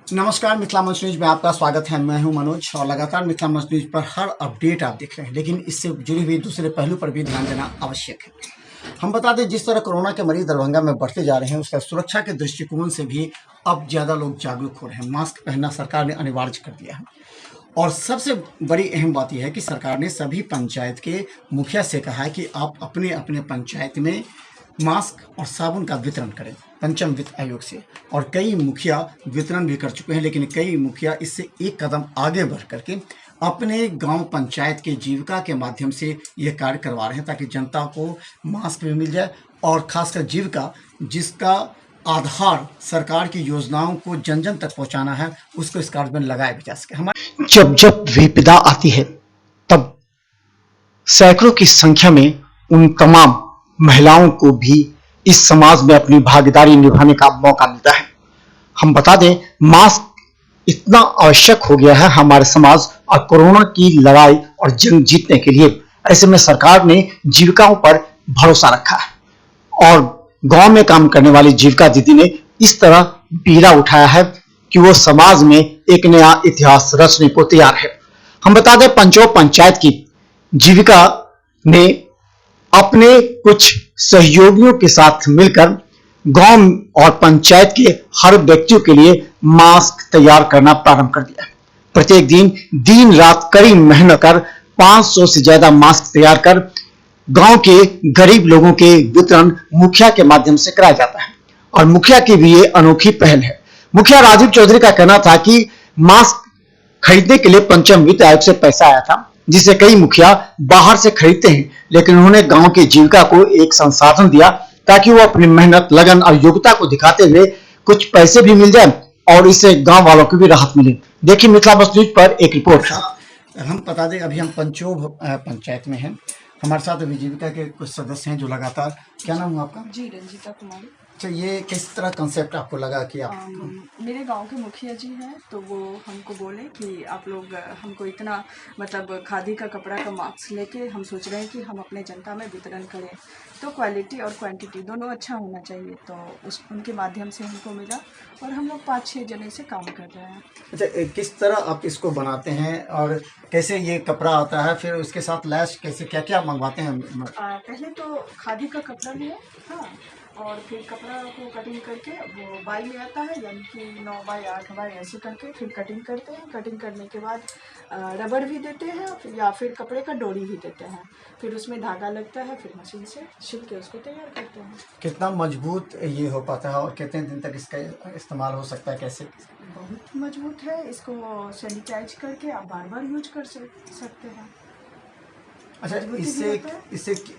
नमस्कार, मिथिला मंच न्यूज में आपका स्वागत है। मैं हूं मनोज और लगातार मिथिला मंच न्यूज पर हर अपडेट आप देख रहे हैं, लेकिन इससे जुड़ी हुई दूसरे पहलू पर भी ध्यान देना आवश्यक है। हम बता दें, जिस तरह कोरोना के मरीज दरभंगा में बढ़ते जा रहे हैं, उसका सुरक्षा के दृष्टिकोण से भी अब ज्यादा लोग जागरूक हो रहे हैं। मास्क पहनना सरकार ने अनिवार्य कर दिया है और सबसे बड़ी अहम बात यह है कि सरकार ने सभी पंचायत के मुखिया से कहा है कि आप अपने अपने पंचायत में मास्क और साबुन का वितरण करें पंचम वित्त आयोग से। और कई मुखिया वितरण भी कर चुके हैं, लेकिन कई मुखिया इससे एक कदम आगे बढ़ करके अपने गांव पंचायत के जीविका के माध्यम से यह कार्य करवा रहे हैं, ताकि जनता को मास्क भी मिल जाए और खासकर जीविका, जिसका आधार सरकार की योजनाओं को जन जन तक पहुंचाना है, उसको इस कार्य में लगाया भी जा सके। हमारे जब जब विपदा आती है, तब सैकड़ों की संख्या में उन तमाम महिलाओं को भी इस समाज में अपनी भागीदारी निभाने का मौका मिलता है। हम बता दें, मास्क इतना आवश्यक हो गया है हमारे समाज और कोरोना की लड़ाई और जंग जीतने के लिए। ऐसे में सरकार ने जीविकाओं पर भरोसा रखा है और गांव में काम करने वाली जीविका दीदी ने इस तरह बीड़ा उठाया है कि वो समाज में एक नया इतिहास रचने को तैयार है। हम बता दें, पंचों पंचायत की जीविका ने अपने कुछ सहयोगियों के साथ मिलकर गांव और पंचायत के हर व्यक्तियों के लिए मास्क तैयार करना प्रारंभ कर दिया। प्रत्येक दिन रात कड़ी मेहनत कर 500 से ज्यादा मास्क तैयार कर गांव के गरीब लोगों के वितरण मुखिया के माध्यम से कराया जाता है और मुखिया की भी ये अनोखी पहल है। मुखिया राजीव चौधरी का कहना था कि मास्क खरीदने के लिए पंचम वित्त आयोग से पैसा आया था, जिसे कई मुखिया बाहर से खरीदते हैं, लेकिन उन्होंने गांव की जीविका को एक संसाधन दिया ताकि वो अपनी मेहनत, लगन और योग्यता को दिखाते हुए कुछ पैसे भी मिल जाए और इससे गांव वालों को भी राहत मिले। देखिए मिथिला बस न्यूज पर एक रिपोर्ट। हम बता दें, अभी हम पंचों पंचायत में हैं। हमारे साथ अभी जीविका के कुछ सदस्य हैं जो लगातार। क्या नाम है आपका? जी, रंजीता कुमारी। अच्छा, ये किस तरह कंसेप्ट आपको लगा कि आप मेरे गांव के मुखिया जी हैं, तो वो हमको बोले कि आप लोग हमको इतना मतलब खादी का कपड़ा का मास्क लेके हम सोच रहे हैं कि हम अपने जनता में वितरण करें, तो क्वालिटी और क्वांटिटी दोनों अच्छा होना चाहिए। तो उनके माध्यम से हमको मिला और हम लोग 5-6 जने से काम कर रहे हैं। अच्छा, किस तरह आप इसको बनाते हैं और कैसे ये कपड़ा आता है, फिर उसके साथ लैस कैसे क्या क्या मंगवाते हैं? पहले तो खादी का कपड़ा लिए, हाँ, और फिर कपड़ा को कटिंग करके वो बाई में आता है, यानी कि 9 बाई 8 बाई ऐसे करके फिर कटिंग करते हैं। कटिंग करने के बाद रबड़ भी देते हैं या फिर कपड़े का डोरी भी देते हैं, फिर उसमें धागा लगता है, फिर मशीन से सिल के उसको तैयार करते हैं। कितना मजबूत ये हो पाता है और कितने दिन तक इसका इस्तेमाल हो सकता है, कैसे? बहुत मजबूत है, इसको सैनिटाइज करके आप बार बार यूज कर सकते हैं। अच्छा,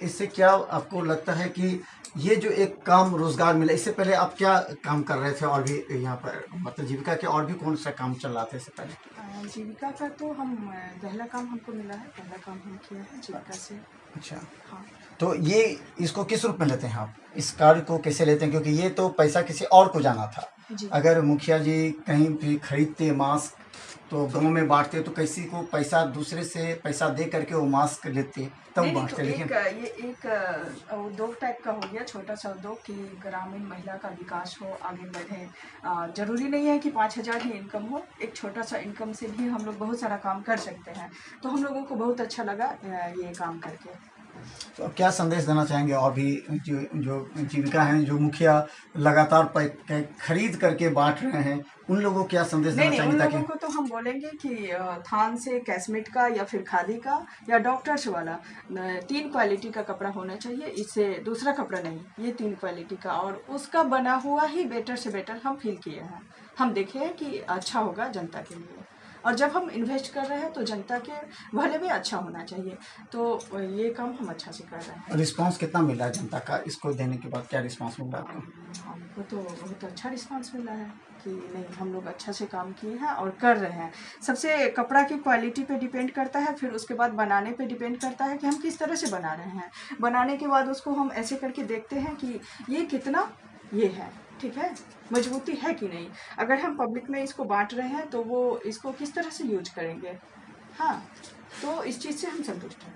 इससे क्या आपको लगता है कि ये जो एक काम रोजगार मिला, इससे पहले आप क्या काम कर रहे थे और भी यहाँ पर, मतलब जीविका के और भी कौन सा काम चल रहा था इससे पहले? जीविका का तो हम पहला काम हमको मिला है, पहला काम हम किया है जीविका से। अच्छा, हाँ। तो ये इसको किस रूप में लेते हैं आप, इस कार्य को कैसे लेते हैं? क्योंकि ये तो पैसा किसी और को जाना था। अगर मुखिया जी कहीं भी खरीदते मास्क तो गांव में बांटते, तो किसी को पैसा दूसरे से पैसा दे करके वो मास्क लेते तब बांटते। तो लेकिन ये एक उद्योग टाइप का हो गया, छोटा सा उद्योग कि ग्रामीण महिला का विकास हो, आगे बढ़े। जरूरी नहीं है कि 5,000 ही इनकम हो, एक छोटा सा इनकम से भी हम लोग बहुत सारा काम कर सकते हैं। तो हम लोगों को बहुत अच्छा लगा ये काम करके। तो अब क्या संदेश देना चाहेंगे और भी जो जीविका हैं, जो मुखिया लगातार खरीद करके बांट रहे हैं, उन लोगों को क्या संदेश देना चाहेंगे? उन लोगों को तो हम बोलेंगे कि थान से कैसमेट का या फिर खादी का या डॉक्टर्स वाला 3 क्वालिटी का कपड़ा होना चाहिए, इससे दूसरा कपड़ा नहीं, ये 3 क्वालिटी का, और उसका बना हुआ ही बेटर से बेटर हम फील किए हैं। हम देखे हैं कि अच्छा होगा जनता के लिए, और जब हम इन्वेस्ट कर रहे हैं तो जनता के भले भी अच्छा होना चाहिए, तो ये काम हम अच्छा से कर रहे हैं। रिस्पांस कितना मिला है जनता का? इसको देने के बाद क्या रिस्पांस मिला आपको? हमको तो बहुत अच्छा रिस्पांस मिला है कि नहीं, हम लोग अच्छा से काम किए हैं और कर रहे हैं। सबसे कपड़ा की क्वालिटी पे डिपेंड करता है, फिर उसके बाद बनाने पे डिपेंड करता है कि हम किस तरह से बना रहे हैं। बनाने के बाद उसको हम ऐसे करके देखते हैं कि ये कितना ये है, ठीक है, मजबूती है कि नहीं। अगर हम पब्लिक में इसको बांट रहे हैं तो वो इसको किस तरह से यूज करेंगे, हाँ, तो इस चीज़ से हम संतुष्ट हैं।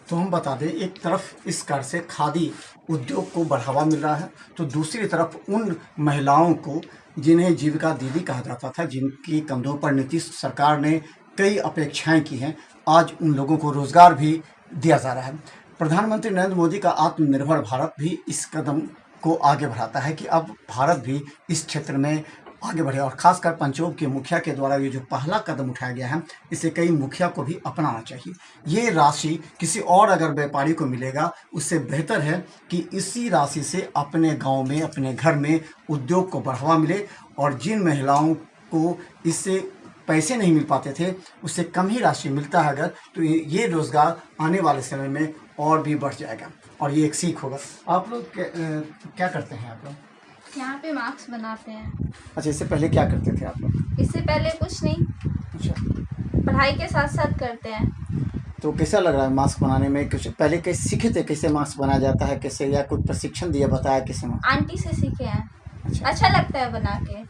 तो हम बता दें, एक तरफ इस कर से खादी उद्योग को बढ़ावा मिल रहा है, तो दूसरी तरफ उन महिलाओं को जिन्हें जीविका दीदी कहा जाता था, जिनकी कंधों पर नीतीश सरकार ने कई अपेक्षाएं की हैं, आज उन लोगों को रोजगार भी दिया जा रहा है। प्रधानमंत्री नरेंद्र मोदी का आत्मनिर्भर भारत भी इस कदम को आगे बढ़ाता है कि अब भारत भी इस क्षेत्र में आगे बढ़े, और खासकर पंचोब के मुखिया के द्वारा ये जो पहला कदम उठाया गया है, इसे कई मुखिया को भी अपनाना चाहिए। ये राशि किसी और अगर व्यापारी को मिलेगा, उससे बेहतर है कि इसी राशि से अपने गांव में, अपने घर में उद्योग को बढ़ावा मिले, और जिन महिलाओं को इससे पैसे नहीं मिल पाते थे, उससे कम ही राशि मिलता है अगर, तो ये रोज़गार आने वाले समय में और भी बढ़ जाएगा, और ये एक सीख होगा। आप लोग क्या करते हैं आप लोग? यहाँ पे मास्क बनाते हैं। अच्छा, इससे पहले क्या करते थे आप लोग? इससे पहले कुछ नहीं, अच्छा, पढ़ाई के साथ साथ करते हैं। तो कैसा लग रहा है मास्क बनाने में? कुछ पहले कैसे सीखे थे, कैसे मास्क बनाया जाता है, कैसे, या कुछ प्रशिक्षण दिया, बताया किसी ने? आंटी से सीखे हैं। अच्छा, अच्छा लगता है बना के।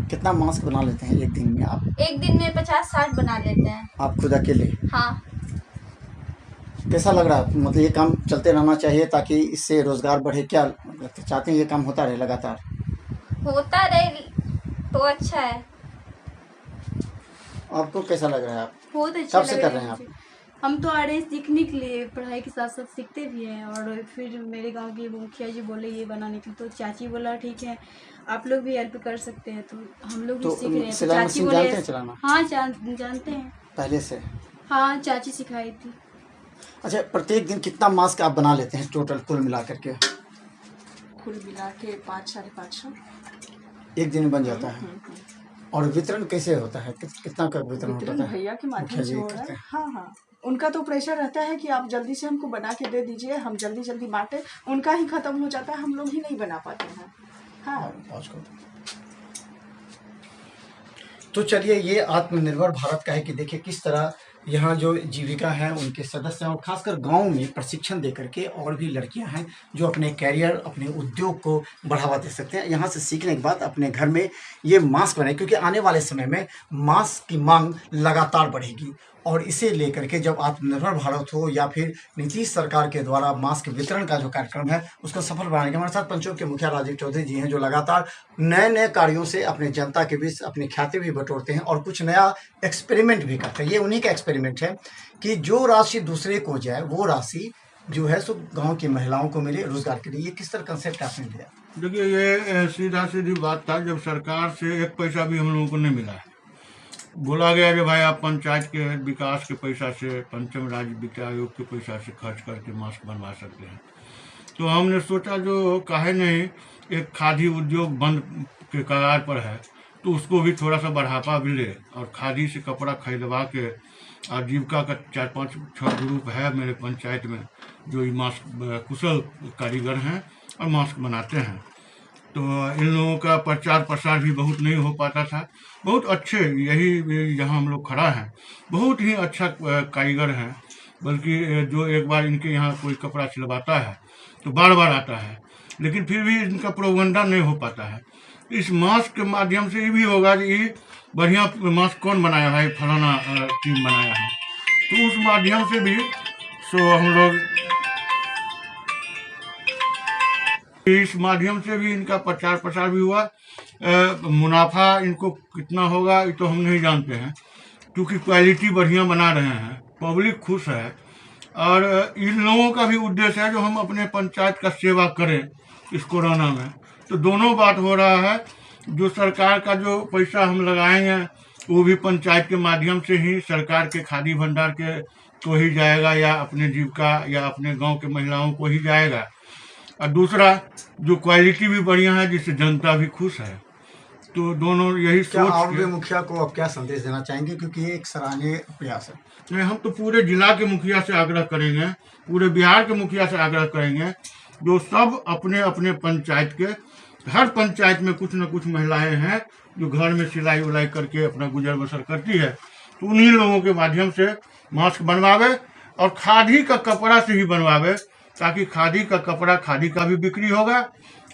कितना मास्क बना लेते हैं एक दिन में आप? एक दिन में 50-60 बना लेते हैं। आप खुद अकेले? हाँ। कैसा लग रहा है? मतलब ये काम चलते रहना चाहिए ताकि इससे रोजगार बढ़े, क्या चाहते हैं ये काम होता रहे लगातार? होता रहे तो अच्छा है। आपको कैसा लग रहा है? आप बहुत अच्छा कब से लग कर रहा रहे हैं है आप? मुझे। हम तो आ रहे हैं सीखने के लिए, पढ़ाई के साथ साथ सीखते भी हैं। और फिर मेरे गांव के मुखिया जी बोले ये बनाने के लिए, तो चाची बोला ठीक है आप लोग भी हेल्प कर सकते हैं, तो हम लोग भी तो सीख रहे हैं। तो सिलाई चाची मशीन बोले जानते हैं चलाना? हाँ जानते हैं। पहले से? हाँ चाची सिखाई थी। अच्छा, प्रत्येक दिन कितना मास्क आप बना लेते हैं टोटल कुल मिला करके? कुल मिला के 500-550 एक दिन में बन जाता है। और वितरण कैसे होता है? कितना का वितरण होता वितरण है? भैया के माध्यम मुखिया से जी हो रहा करते है। हैं। हाँ हाँ, उनका तो प्रेशर रहता है कि आप जल्दी से हमको बना के दे दीजिए, हम जल्दी जल्दी बांटे। उनका ही खत्म हो जाता है, हम लोग ही नहीं बना पाते हैं। हाँ, तो चलिए, ये आत्मनिर्भर भारत का है कि देखिए किस तरह यहाँ जो जीविका है उनके सदस्य हैं, और खासकर गांव में प्रशिक्षण दे करके और भी लड़कियां हैं जो अपने कैरियर, अपने उद्योग को बढ़ावा दे सकते हैं। यहाँ से सीखने के बाद अपने घर में ये मास्क बनाए, क्योंकि आने वाले समय में मास्क की मांग लगातार बढ़ेगी, और इसे लेकर के जब आत्मनिर्भर भारत हो या फिर नीतीश सरकार के द्वारा मास्क वितरण का जो कार्यक्रम है उसको सफल बनाने के, हमारे साथ पंचोब के मुखिया राजीव चौधरी जी हैं, जो लगातार नए नए कार्यों से अपने जनता के बीच अपनी ख्याति भी बटोरते हैं और कुछ नया एक्सपेरिमेंट भी करते हैं। ये उन्हीं का एक्सपेरिमेंट है कि जो राशि दूसरे को जाए वो राशि जो है सो गाँव की महिलाओं को मिले रोजगार के लिए। ये किस तरह कंसेप्ट आपने लिया? देखिए, ये सीधा सीधी बात था। जब सरकार से एक पैसा भी हम लोगों को नहीं मिला है, बोला गया कि भाई आप पंचायत के विकास के पैसा से, पंचम राज्य वित्त आयोग के पैसा से खर्च करके मास्क बनवा सकते हैं। तो हमने सोचा जो काहे नहीं, एक खादी उद्योग बंद के कगार पर है, तो उसको भी थोड़ा सा बढ़ावा भी ले, और खादी से कपड़ा खरीदवा के आजीविका का 4-5-6 ग्रुप है मेरे पंचायत में जो ये मास्क कुशल कारीगर हैं और मास्क बनाते हैं। तो इन लोगों का प्रचार प्रसार भी बहुत नहीं हो पाता था। बहुत अच्छे, यही जहाँ हम लोग खड़ा हैं, बहुत ही अच्छा कारीगर हैं, बल्कि जो एक बार इनके यहाँ कोई कपड़ा सिलवाता है तो बार बार आता है, लेकिन फिर भी इनका प्रोपगंडा नहीं हो पाता है। इस मास्क के माध्यम से ये भी होगा कि ये बढ़िया मास्क कौन बनाया है, फलाना टीम बनाया है, तो उस माध्यम से भी सो हम लोग इस माध्यम से भी इनका प्रचार प्रसार भी हुआ। मुनाफा इनको कितना होगा ये तो हम नहीं जानते हैं, क्योंकि क्वालिटी बढ़िया बना रहे हैं, पब्लिक खुश है, और इन लोगों का भी उद्देश्य है जो हम अपने पंचायत का सेवा करें इस कोरोना में। तो दोनों बात हो रहा है। जो सरकार का जो पैसा हम लगाएंगे वो भी पंचायत के माध्यम से ही सरकार के खादी भंडार के को ही जाएगा, या अपने जीविका या अपने गांव के महिलाओं को ही जाएगा। और दूसरा जो क्वालिटी भी बढ़िया है, जिससे जनता भी खुश है। तो दोनों यही क्या सोच आप के भी मुखिया को आप क्या संदेश देना चाहेंगे, क्योंकि ये एक सराहनीय प्रयास है? नहीं, हम तो पूरे जिला के मुखिया से आग्रह करेंगे, पूरे बिहार के मुखिया से आग्रह करेंगे, जो सब अपने अपने पंचायत के, हर पंचायत में कुछ न कुछ महिलाएं हैं जो घर में सिलाई उलाई करके अपना गुजर बसर करती है, तो उन्हीं लोगों के माध्यम से मास्क बनवावे, और खादी का कपड़ा से ही बनवावे, ताकि खादी का कपड़ा, खादी का भी बिक्री होगा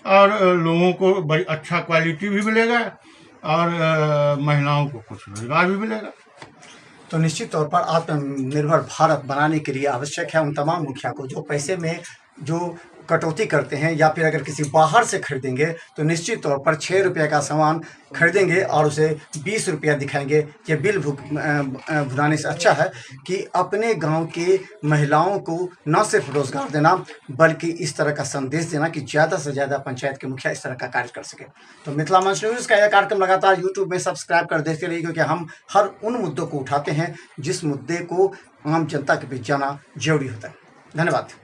और लोगों को बड़ी अच्छा क्वालिटी भी मिलेगा, और महिलाओं को कुछ रोजगार भी मिलेगा। तो निश्चित तौर पर आत्मनिर्भर भारत बनाने के लिए आवश्यक है उन तमाम मुखिया को जो पैसे में जो कटौती करते हैं या फिर अगर किसी बाहर से खरीदेंगे तो निश्चित तौर पर 6 रुपये का सामान खरीदेंगे और उसे 20 रुपया दिखाएंगे। ये बिल भुनाने से अच्छा है कि अपने गांव के महिलाओं को न सिर्फ रोजगार देना बल्कि इस तरह का संदेश देना कि ज़्यादा से ज़्यादा पंचायत के मुखिया इस तरह का कार्य कर सके। तो मिथिला मंच न्यूज़ का यह कार्यक्रम लगातार यूट्यूब में सब्सक्राइब कर देखते रहिए, क्योंकि हम हर उन मुद्दों को उठाते हैं जिस मुद्दे को आम जनता के बीच जाना जरूरी होता है। धन्यवाद।